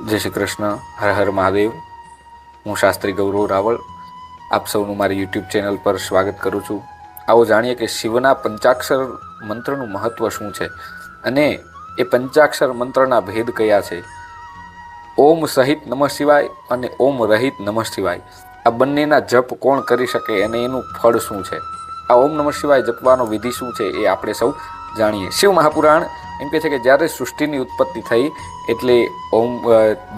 જય શ્રી કૃષ્ણ. હર હર મહાદેવ. હું શાસ્ત્રી ગૌરવ રાવળ આપ સૌનું મારી યુટ્યુબ ચેનલ પર સ્વાગત કરું છું. આવો જાણીએ કે શિવના પંચાક્ષર મંત્રનું મહત્વ શું છે અને એ પંચાક્ષર મંત્રના ભેદ કયા છે. ઓમ સહિત નમઃ શિવાય અને ઓમ રહિત નમઃ શિવાય, આ બંનેના જપ કોણ કરી શકે અને એનું ફળ શું છે. આ ઓમ નમઃ શિવાય જપવાનો વિધિ શું છે એ આપણે સૌ જાણીએ. શિવ મહાપુરાણ એમ કહે છે કે જ્યારે સૃષ્ટિની ઉત્પત્તિ થઈ એટલે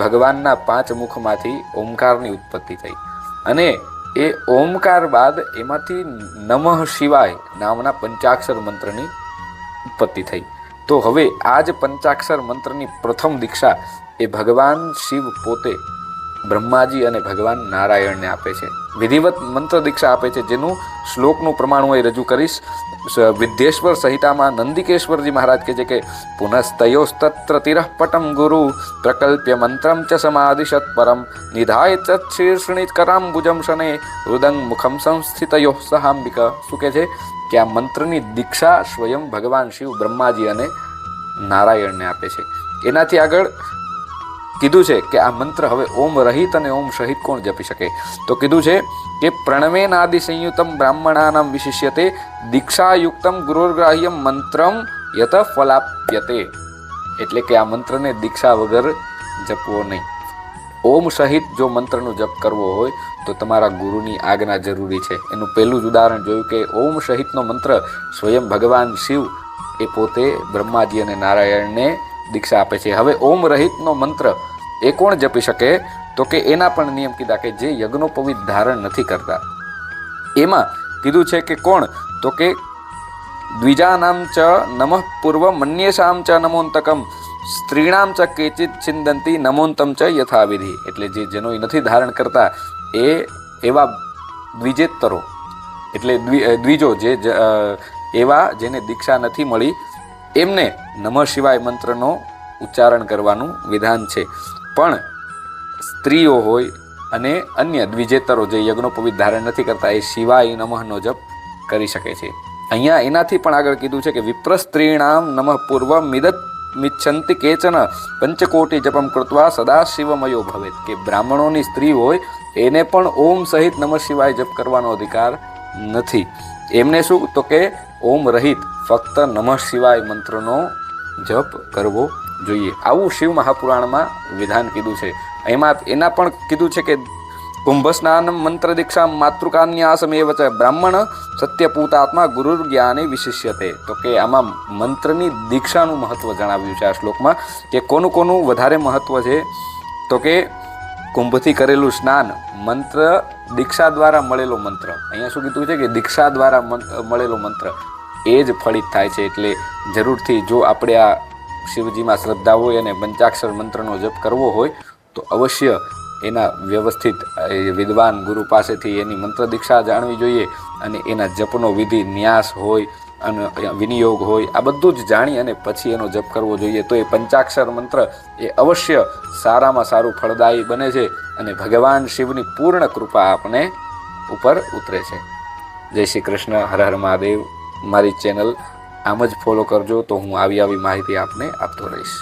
ભગવાનના 5 મુખમાંથી ઓમકારની ઉત્પત્તિ થઈ અને એ ઓમકાર બાદ એમાંથી નમઃ શિવાય નામના પંચાક્ષર મંત્રની ઉત્પત્તિ થઈ. તો હવે આ જ પંચાક્ષર મંત્રની પ્રથમ દીક્ષા એ ભગવાન શિવ પોતે બ્રહ્માજી અને ભગવાન નારાયણને આપે છે. વિધિવત મંત્ર દીક્ષા આપે છે, જેનું શ્લોકનું પ્રમાણ હું રજૂ કરીશ. વિદ્યેશ્વર સંહિતામાં નંદિકેશ્વરજી મહારાજ કહે છે કે પુનસ્તયોસ્તત્ર તિરઃ પટમ ગુરુ પ્રકલ્પ્ય મંત્રમ ચ સમાદિશત પરમ નિધાય ચ શીર્ષણિત કરાંબુજમ શને હૃદંગ મુખમ સંસ્થિતયો સહાંબિકા. શું કહે છે કે આ મંત્રની દીક્ષા સ્વયં ભગવાન શિવ બ્રહ્માજી અને નારાયણને આપે છે. એનાથી આગળ કીધું છે કે આ મંત્ર હવે ઓમ રહિત અને ઓમ સહિત કોણ જપી શકે. તો કીધું છે કે પ્રણવેનાદિ સંયુક્તમ બ્રાહ્મણાનામ વિશિષ્યતે દીક્ષાયુક્તમ ગુરુર્ગ્રાહ્યમ મંત્રમ યત ફલાપ્યતે. એટલે કે આ મંત્રને દીક્ષા વગર જપવો નહીં. ઓમ સહિત જો મંત્રનો જપ કરવો હોય તો તમારા ગુરુની આજ્ઞા જરૂરી છે. એનું પહેલું જ ઉદાહરણ જોયું કે ઓમ સહિતનો મંત્ર સ્વયં ભગવાન શિવ એ પોતે બ્રહ્માજી અને નારાયણને દીક્ષા આપે છે. હવે ઓમ રહિતનો મંત્ર એ કોણ જપી શકે, તો કે એના પણ નિયમ કીધા કે જે યજ્ઞોપવિત ધારણ નથી કરતા. એમાં કીધું છે કે કોણ, તો કે દ્વિજાનામ ચ નમઃ પૂર્વ મન્યેષામ ચ નમોંતકમ સ્ત્રીણામ ચ કેચિત છિંદંતી નમોંતમ ચ યથાવિધિ. એટલે જે જનોઈ નથી ધારણ કરતા એ એવા દ્વિજેતરો એટલે દ્વિજો જે એવા જેને દીક્ષા નથી મળી એમને નમઃ શિવાય મંત્રનો ઉચ્ચારણ કરવાનું વિધાન છે. પણ સ્ત્રીઓ હોય અને અન્ય દ્વિજેતરો જે યજ્ઞોપવિત ધારણ નથી કરતા એ શિવાય નમઃનો જપ કરી શકે છે. અહીંયા એનાથી પણ આગળ કીધું છે કે વિપ્રસ્ત્રીણામ નમઃ પૂર્વ મિચ્છંતિ કેચન પંચકોટી જપમ કૃત્વા સદા શિવમયો ભવેત. કે બ્રાહ્મણોની સ્ત્રી હોય એને પણ ઓમ સહિત નમઃ શિવાય જપ કરવાનો અધિકાર નથી. એમને શું, તો કે ઓમ રહિત ફક્ત નમઃ શિવાય મંત્રનો જપ કરવો જોઈએ. આવું શિવ મહાપુરાણમાં વિધાન કીધું છે. એમાં એના પણ કીધું છે કે કુંભ સ્નાન મંત્ર દીક્ષા માતૃકાન્યાસમેવ ચ બ્રાહ્મણ સત્યપૂતાત્મા ગુરુર જ્ઞાને વિશિષ્યતે. તો કે આમાં મંત્રની દીક્ષાનું મહત્વ જણાવ્યું છે આ શ્લોકમાં કે કોનું વધારે મહત્વ છે. તો કે કુંભથી કરેલું સ્નાન, મંત્ર દીક્ષા દ્વારા મળેલો મંત્ર. અહીંયા શું કીધું છે કે દીક્ષા દ્વારા મળેલો મંત્ર એ જ ફળિત થાય છે. એટલે જરૂરથી જો આપણે આ શિવજીમાં શ્રદ્ધા હોય અને પંચાક્ષર મંત્રનો જપ કરવો હોય તો અવશ્ય એના વ્યવસ્થિત વિદ્વાન ગુરુ પાસેથી એની મંત્ર દીક્ષા જાણવી જોઈએ અને એના જપનો વિધિ ન્યાસ હોય અને વિનિયોગ હોય આ બધું જ જાણી અને પછી એનો જપ કરવો જોઈએ. તો એ પંચાક્ષર મંત્ર એ અવશ્ય સારામાં સારું ફળદાયી બને છે અને ભગવાન શિવની પૂર્ણ કૃપા આપને ઉપર ઉતરે છે. જય શ્રી કૃષ્ણ. હર હર મહાદેવ. મારી ચેનલ આમ જ ફોલો કરજો તો હું આવી માહિતી આપને આપતો રહીશ.